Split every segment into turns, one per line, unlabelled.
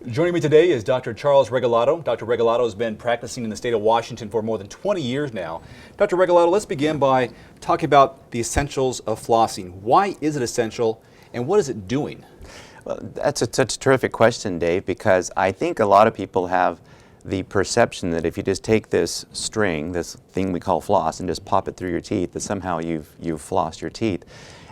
Joining me today is Dr. Charles Regalado. Dr. Regalado has been practicing in the state of Washington for more than 20 years now. Dr. Regalado, let's begin by talking about the essentials of flossing. Why is it essential, and what is it doing?
Well, that's such a terrific question, Dave, because I think a lot of people have the perception that if you just take this string, this thing we call floss, and just pop it through your teeth, that somehow you've flossed your teeth.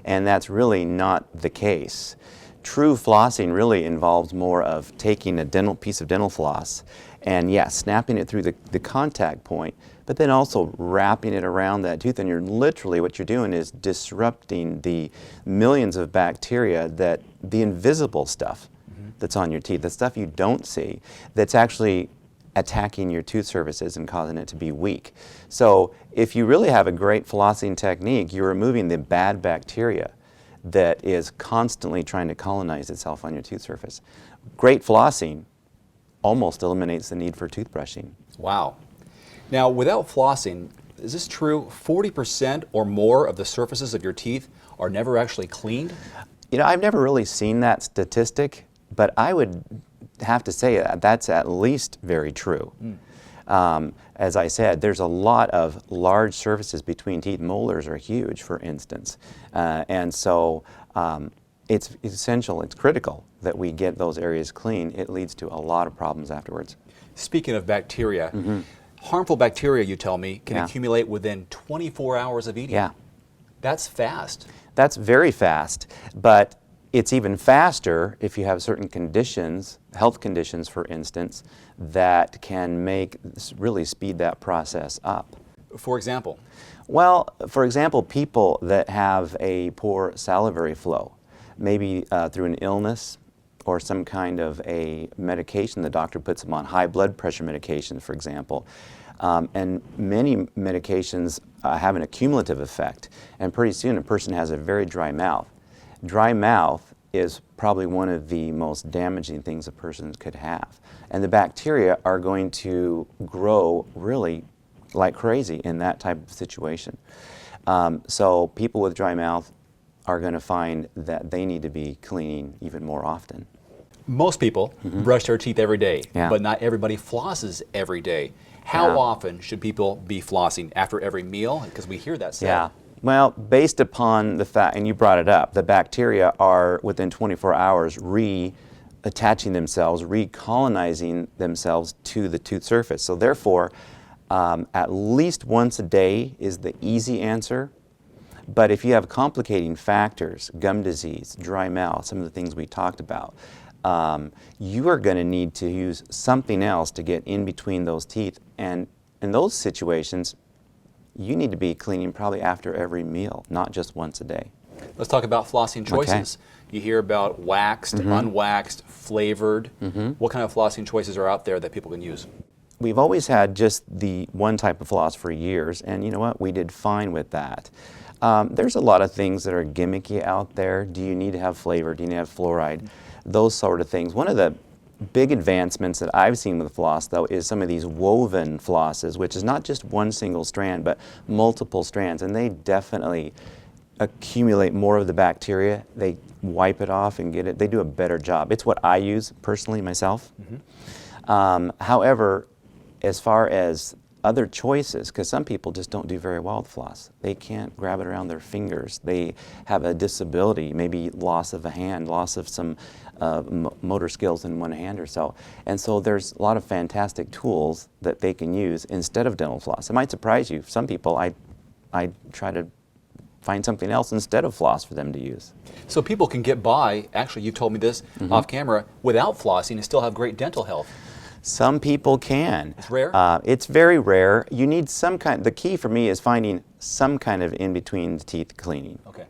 And that's really not the case. True flossing really involves more of taking a piece of dental floss and, yes, snapping it through the contact point, but then also wrapping it around that tooth. And what you're doing is disrupting the millions of bacteria, that the invisible stuff that's on your teeth, the stuff you don't see, that's actually attacking your tooth surfaces and causing it to be weak. So if you really have a great flossing technique, you're removing the bad bacteria that is constantly trying to colonize itself on your tooth surface. Great flossing almost eliminates the need for toothbrushing.
Wow. Now, without flossing, is this true? 40% or more of the surfaces of your teeth are never actually cleaned?
You know, I've never really seen that statistic, but I would have to say that's at least very true. As I said, there's a lot of large surfaces between teeth. Molars are huge, for instance. And so it's essential, it's critical that we get those areas clean. It leads to a lot of problems afterwards.
Speaking of bacteria, harmful bacteria, you tell me, can accumulate within 24 hours of eating.
Yeah.
That's fast.
That's very fast, but it's even faster if you have certain conditions, health conditions for instance, that can really speed that process up.
For example?
Well, for example, people that have a poor salivary flow, maybe through an illness or some kind of a medication the doctor puts them on, high blood pressure medication, for example. And many medications have an accumulative effect, and pretty soon a person has a very dry mouth. Dry mouth is probably one of the most damaging things a person could have. And the bacteria are going to grow really like crazy in that type of situation. So people with dry mouth are going to find that they need to be cleaning even more often.
Most people brush their teeth every day,
Yeah.
but not everybody flosses every day. How often should people be flossing? After every meal? Because we hear that said.
Yeah. Well, based upon the fact, and you brought it up, the bacteria are within 24 hours reattaching themselves, recolonizing themselves to the tooth surface. So therefore, at least once a day is the easy answer. But if you have complicating factors, gum disease, dry mouth, some of the things we talked about, you are going to need to use something else to get in between those teeth. And in those situations, you need to be cleaning probably after every meal, not just once a day.
Let's talk about flossing choices. You hear about waxed, unwaxed, flavored. What kind of flossing choices are out there that people can use?
We've always had just the one type of floss for years, and you know what? We did fine with that. There's a lot of things that are gimmicky out there. Do you need to have flavor? Do you need to have fluoride? Those sort of things. One of the big advancements that I've seen with floss, though, is some of these woven flosses, which is not just one single strand, but multiple strands, and they definitely accumulate more of the bacteria. They wipe it off and get it. They do a better job. It's what I use personally myself. However, as far as other choices, because some people just don't do very well with floss. They can't grab it around their fingers. They have a disability, maybe loss of a hand, loss of some motor skills in one hand or so. And so there's a lot of fantastic tools that they can use instead of dental floss. It might surprise you. Some people, I try to find something else instead of floss for them to use.
So people can get by, actually you've told me this off camera, without flossing and still have great dental health.
Some people can.
It's rare?
It's very rare. You need some kind, the key for me is finding some kind of in-between teeth cleaning.
Okay.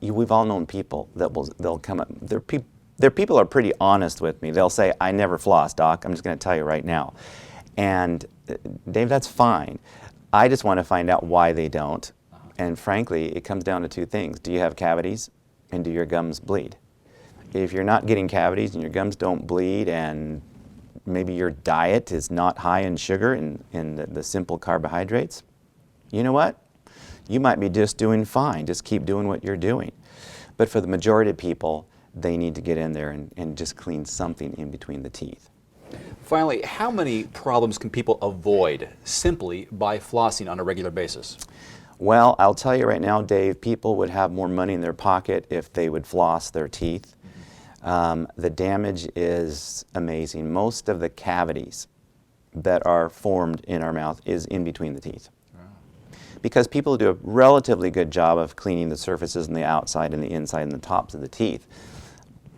We've all known people that they'll come up, their people are pretty honest with me. They'll say, I never floss, doc. I'm just going to tell you right now. And Dave, that's fine. I just want to find out why they don't. And frankly, it comes down to two things. Do you have cavities, and do your gums bleed? If you're not getting cavities and your gums don't bleed, and maybe your diet is not high in sugar and the simple carbohydrates, you know what? You might be just doing fine. Just keep doing what you're doing. But for the majority of people, they need to get in there and just clean something in between the teeth.
Finally, how many problems can people avoid simply by flossing on a regular basis?
Well, I'll tell you right now, Dave, people would have more money in their pocket if they would floss their teeth. The damage is amazing. Most of the cavities that are formed in our mouth is in between the teeth. Because people do a relatively good job of cleaning the surfaces on the outside and the inside and the tops of the teeth.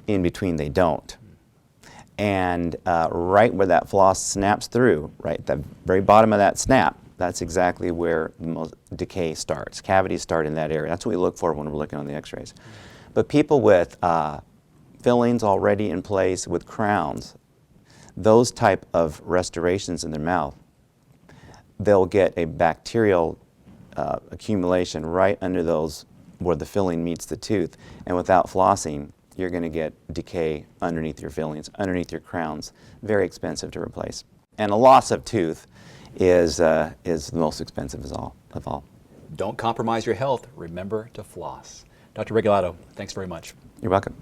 In between, they don't. And right where that floss snaps through, right at the very bottom of that snap, that's exactly where the most decay starts. Cavities start in that area. That's what we look for when we're looking on the x-rays. But people with fillings already in place, with crowns, those type of restorations in their mouth, they'll get a bacterial accumulation right under those where the filling meets the tooth. And without flossing, you're going to get decay underneath your fillings, underneath your crowns. Very expensive to replace. And a loss of tooth is the most expensive of all.
Don't compromise your health. Remember to floss. Dr. Regalado, thanks very much.
You're welcome.